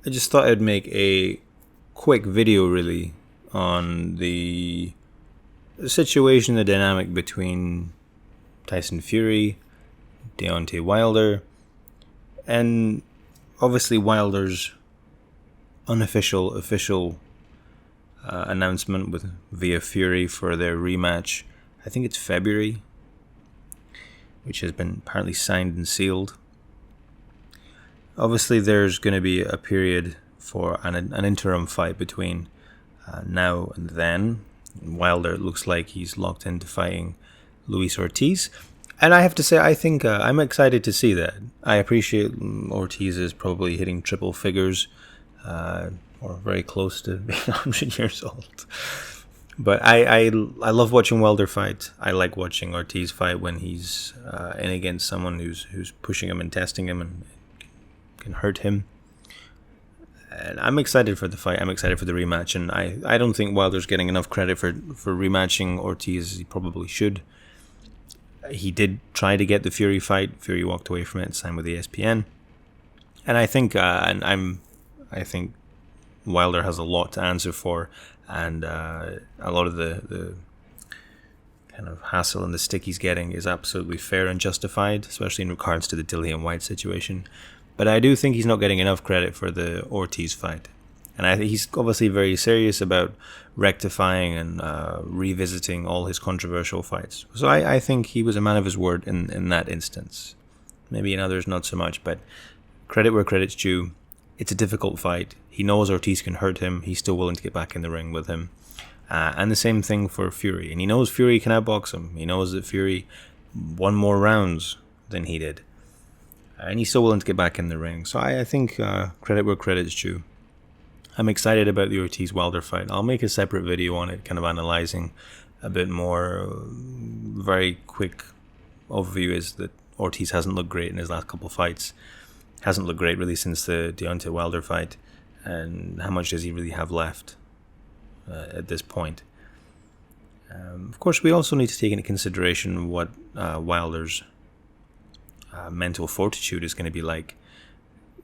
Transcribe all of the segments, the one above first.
I just thought I'd make a quick video really on the situation, the dynamic between Tyson Fury, Deontay Wilder, and obviously Wilder's official announcement via Fury for their rematch. I think it's February, which has been apparently signed and sealed. Obviously, there's going to be a period for an interim fight between now and then. Wilder, it looks like he's locked into fighting Luis Ortiz. And I have to say, I think I'm excited to see that. I appreciate Ortiz is probably hitting triple figures, or very close to being 100 years old. But I love watching Wilder fight. I like watching Ortiz fight when he's in against someone who's pushing him and testing him and can hurt him. And I'm excited for the fight. I'm excited for the rematch. And I don't think Wilder's getting enough credit for rematching Ortiz as he probably should. He did try to get the Fury fight. Fury walked away from it and signed with ESPN. And I think I think Wilder has a lot to answer for, and a lot of the kind of hassle and the stick he's getting is absolutely fair and justified, especially in regards to the Dillian White situation. But I do think he's not getting enough credit for the Ortiz fight. And I think he's obviously very serious about rectifying and revisiting all his controversial fights. So I think he was a man of his word in that instance. Maybe in others not so much, but credit where credit's due. It's a difficult fight. He knows Ortiz can hurt him. He's still willing to get back in the ring with him. And the same thing for Fury. And he knows Fury can outbox him. He knows that Fury won more rounds than he did. And he's still willing to get back in the ring. So I think credit where credit's due. I'm excited about the Ortiz-Wilder fight. I'll make a separate video on it, kind of analyzing a bit more. Very quick overview is that Ortiz hasn't looked great in his last couple of fights. Hasn't looked great really since the Deontay Wilder fight. And how much does he really have left at this point? Of course, we also need to take into consideration what Wilder's mental fortitude is going to be like,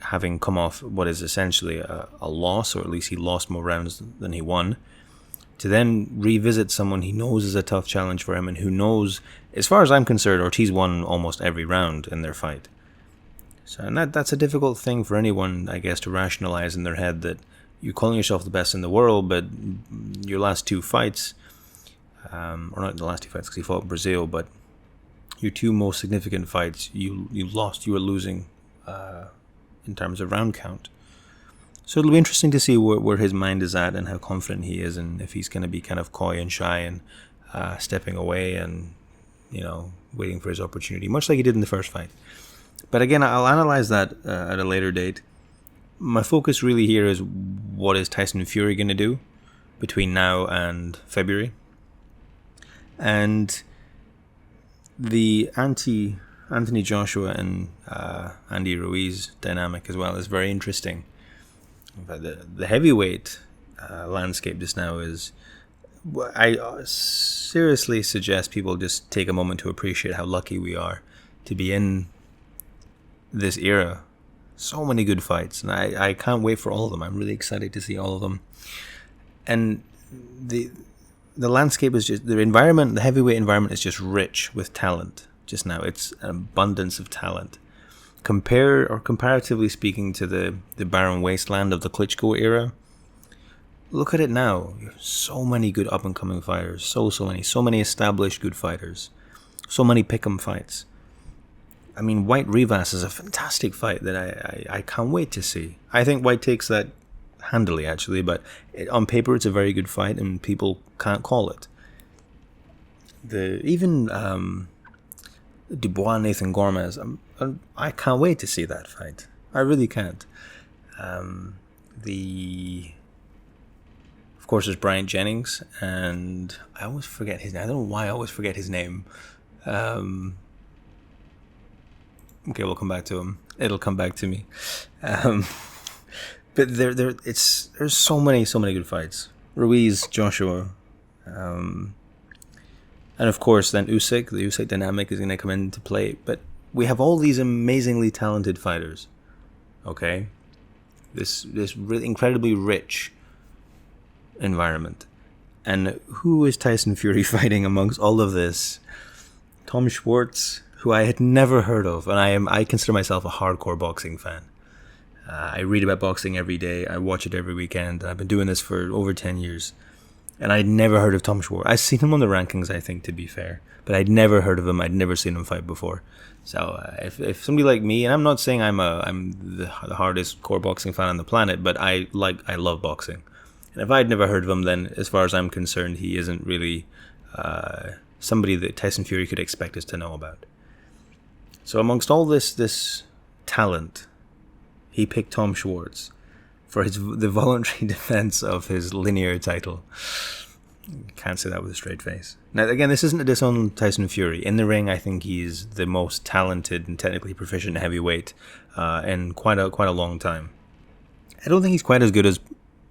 having come off what is essentially a loss, or at least he lost more rounds than he won, to then revisit someone he knows is a tough challenge for him, and who knows, as far as I'm concerned, Ortiz won almost every round in their fight. So, and that's a difficult thing for anyone, I guess, to rationalize in their head, that you're calling yourself the best in the world, but your last two fights, or not the last two fights because he fought in Brazil, but your two most significant fights, you lost, you were losing in terms of round count. So it'll be interesting to see where his mind is at and how confident he is, and if he's going to be kind of coy and shy and stepping away and, waiting for his opportunity, much like he did in the first fight. But again, I'll analyze that at a later date. My focus really here is, what is Tyson Fury going to do between now and February? And the Anthony Joshua and Andy Ruiz dynamic as well is very interesting. But the heavyweight landscape just now is, I seriously suggest people just take a moment to appreciate how lucky we are to be in this era. So many good fights, and I can't wait for all of them. I'm really excited to see all of them. And the landscape is just, the heavyweight environment is just rich with talent just now. It's an abundance of talent. Comparatively speaking to the barren wasteland of the Klitschko era, look at it now. You have so many good up-and-coming fighters. So many established good fighters. So many pick'em fights. I mean, White Rivas is a fantastic fight that I can't wait to see. I think White takes that handily, actually, but on paper it's a very good fight, and people can't call it. Even Dubois, Nathan Gormaz, I can't wait to see that fight. I really can't. Of course, there's Bryant Jennings, and I always forget his name. I don't know why I always forget his name. Okay, we'll come back to him. It'll come back to me. But there's so many good fights. Ruiz, Joshua, and of course then Usyk. The Usyk dynamic is going to come into play. But we have all these amazingly talented fighters. Okay, this really incredibly rich environment. And who is Tyson Fury fighting amongst all of this? Tom Schwartz, who I had never heard of, and I consider myself a hardcore boxing fan. I read about boxing every day. I watch it every weekend. I've been doing this for over 10 years. And I'd never heard of Tom Schwartz. I've seen him on the rankings, I think, to be fair. But I'd never heard of him. I'd never seen him fight before. So if somebody like me, and I'm not saying I'm the hardest core boxing fan on the planet, but I love boxing. And if I'd never heard of him, then as far as I'm concerned, he isn't really somebody that Tyson Fury could expect us to know about. So amongst all this talent, he picked Tom Schwartz for the voluntary defense of his linear title. Can't say that with a straight face. Now, again, this isn't a diss on Tyson Fury. In the ring, I think he's the most talented and technically proficient heavyweight in quite a long time. I don't think he's quite as good as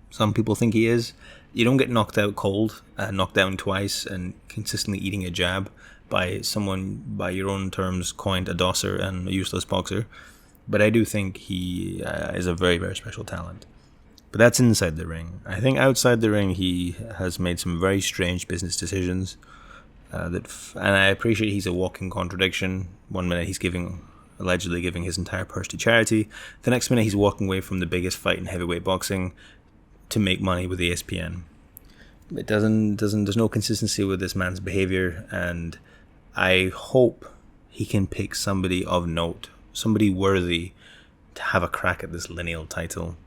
some people think he is. You don't get knocked out cold, knocked down twice, and consistently eating a jab by someone, by your own terms, coined a dosser and a useless boxer. But I do think he is a very, very special talent. But that's inside the ring. I think outside the ring, he has made some very strange business decisions. And I appreciate he's a walking contradiction. One minute he's allegedly giving his entire purse to charity. The next minute he's walking away from the biggest fight in heavyweight boxing to make money with ESPN. There's no consistency with this man's behavior, and I hope he can pick somebody of note, somebody worthy to have a crack at this lineal title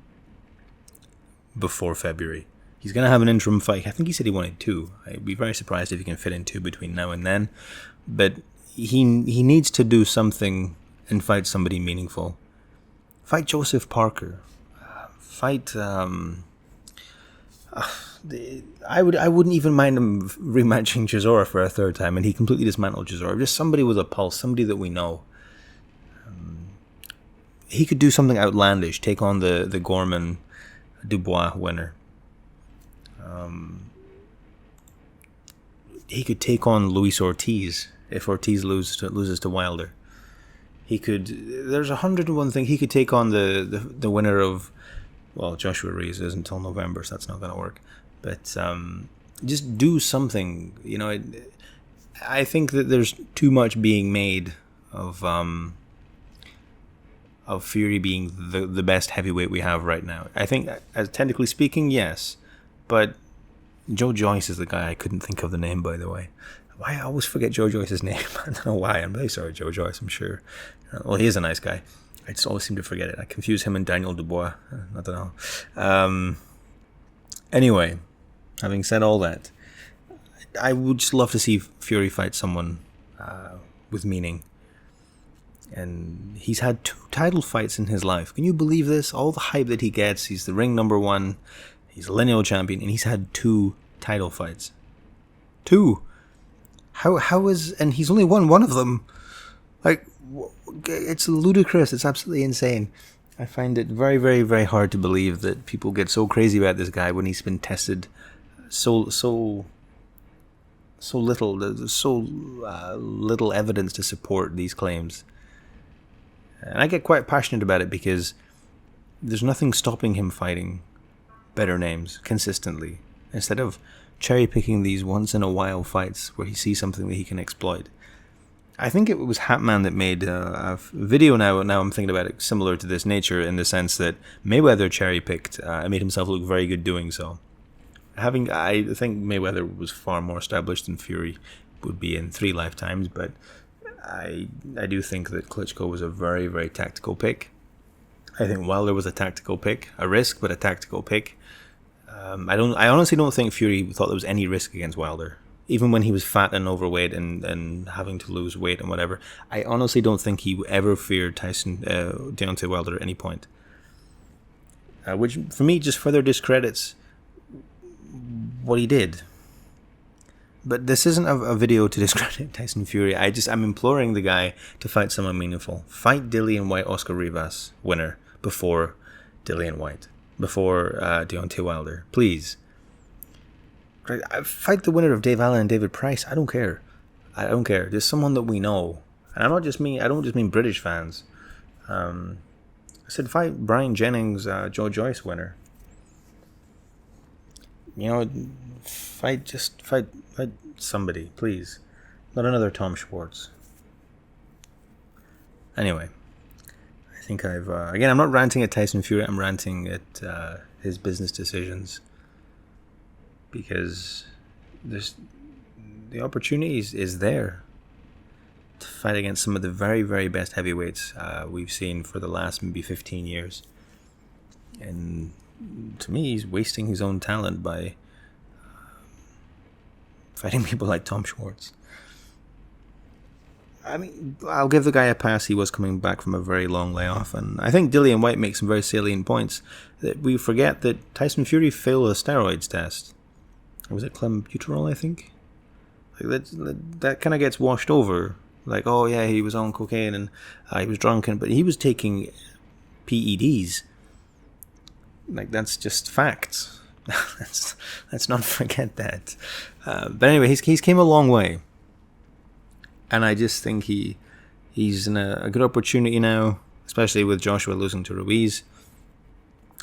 before February. He's going to have an interim fight. I think he said he wanted 2. I'd be very surprised if he can fit in 2 between now and then. But he needs to do something and fight somebody meaningful. Fight Joseph Parker. Fight... I wouldn't even mind him rematching Chisora for a third time, and he completely dismantled Chisora. Just somebody with a pulse, somebody that we know. He could do something outlandish, take on the Gorman Dubois winner. He could take on Luis Ortiz if Ortiz loses to Wilder. He could. There's 101 things. He could take on the winner of. Well, Joshua Ruiz isn't until November, so that's not going to work. But just do something. You know, I think that there's too much being made of Fury being the best heavyweight we have right now. I think, as technically speaking, yes. But Joe Joyce is the guy. I couldn't think of the name, by the way. Why I always forget Joe Joyce's name. I don't know why. I'm really sorry, Joe Joyce, I'm sure. Well, he is a nice guy. I just always seem to forget it. I confuse him and Daniel Dubois. I don't know. Anyway, having said all that, I would just love to see Fury fight someone with meaning. And he's had 2 title fights in his life. Can you believe this? All the hype that he gets. He's the ring number 1. He's a lineal champion. And he's had 2 title fights. 2! How is... And he's only won 1 of them. Like... It's ludicrous. It's absolutely insane. I find it very, very, very hard to believe that people get so crazy about this guy when he's been tested so little. There's so little evidence to support these claims. And I get quite passionate about it because there's nothing stopping him fighting better names consistently, instead of cherry picking these once in a while fights where he sees something that he can exploit. I think it was Hatman that made a video now I'm thinking about it, similar to this nature, in the sense that Mayweather cherry-picked and made himself look very good doing so. I think Mayweather was far more established than Fury would be in 3 lifetimes, but I do think that Klitschko was a very, very tactical pick. I think Wilder was a tactical pick, a risk, but a tactical pick. I honestly don't think Fury thought there was any risk against Wilder. Even when he was fat and overweight and having to lose weight and whatever, I honestly don't think he ever feared Deontay Wilder at any point. Which, for me, just further discredits what he did. But this isn't a video to discredit Tyson Fury. I'm imploring the guy to fight someone meaningful. Fight Dillian White, Oscar Rivas, winner, before Dillian White. Before Deontay Wilder. Please. Fight the winner of Dave Allen and David Price. I don't care. There's someone that we know, and I don't just mean British fans. said fight Brian Jennings, Joe Joyce winner. You know, fight somebody, please. Not another Tom Schwartz. Anyway, I think I've... again, I'm not ranting at Tyson Fury. I'm ranting at his business decisions. Because the opportunity is there to fight against some of the very, very best heavyweights we've seen for the last maybe 15 years. And to me, he's wasting his own talent by fighting people like Tom Schwartz. I mean, I'll give the guy a pass. He was coming back from a very long layoff, and I think Dillian White makes some very salient points. That we forget that Tyson Fury failed a steroids test. Or was it clenbuterol, I think? Like that kind of gets washed over. Like, oh yeah, he was on cocaine and he was drunk, but he was taking PEDs. Like, that's just facts. Let's not forget that. But anyway, he's came a long way. And I just think he's in a good opportunity now, especially with Joshua losing to Ruiz.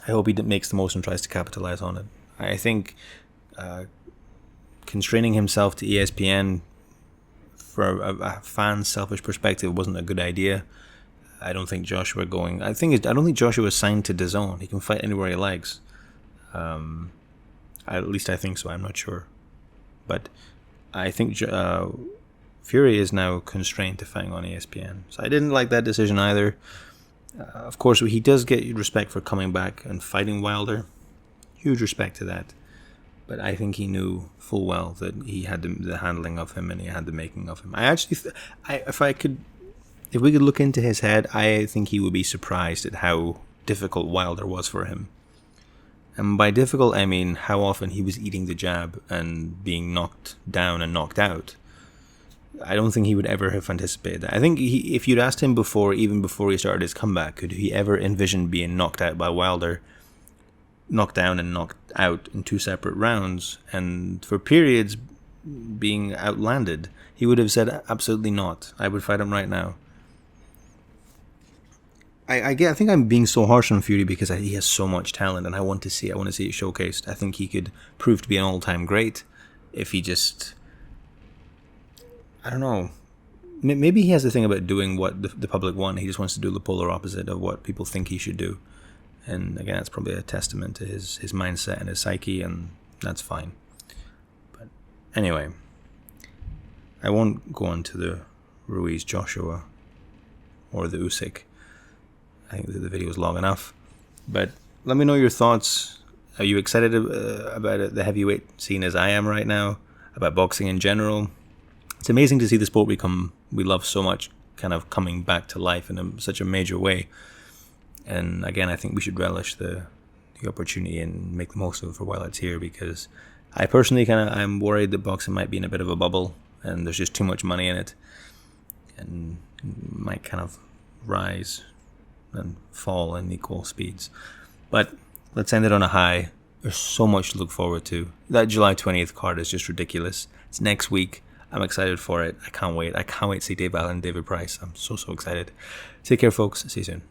I hope he makes the most and tries to capitalize on it. I think constraining himself to ESPN for a fan's selfish perspective wasn't a good idea. I don't think Joshua going... I don't think Joshua is signed to DAZN. He can fight anywhere he likes. At least I think so. I'm not sure. But I think Fury is now constrained to fighting on ESPN. So I didn't like that decision either. Of course, he does get respect for coming back and fighting Wilder. Huge respect to that. But I think he knew full well that he had the handling of him and he had the making of him. I actually... If we could look into his head, I think he would be surprised at how difficult Wilder was for him. And by difficult, I mean how often he was eating the jab and being knocked down and knocked out. I don't think he would ever have anticipated that. I think if you'd asked him even before he started his comeback, could he ever envision being knocked out by Wilder, knocked down and knocked out in 2 separate rounds, and for periods being outlanded, he would have said, absolutely not. I would fight him right now. I think I'm being so harsh on Fury because he has so much talent and I want to see it showcased. I think he could prove to be an all-time great if he just... I don't know. Maybe he has the thing about doing what the public want. He just wants to do the polar opposite of what people think he should do. And again, that's probably a testament to his mindset and his psyche, and that's fine. But anyway, I won't go on to the Ruiz Joshua or the Usyk. I think the video is long enough. But let me know your thoughts. Are you excited about the heavyweight scene as I am right now? About boxing in general? It's amazing to see the sport we love so much kind of coming back to life in such a major way. And again, I think we should relish the opportunity and make the most of it for while it's here, because I personally I'm worried that boxing might be in a bit of a bubble and there's just too much money in it and might kind of rise and fall in equal speeds. But let's end it on a high. There's so much to look forward to. That July 20th card is just ridiculous. It's next week. I'm excited for it. I can't wait. I can't wait to see Dave Allen and David Price. I'm so excited. Take care, folks. See you soon.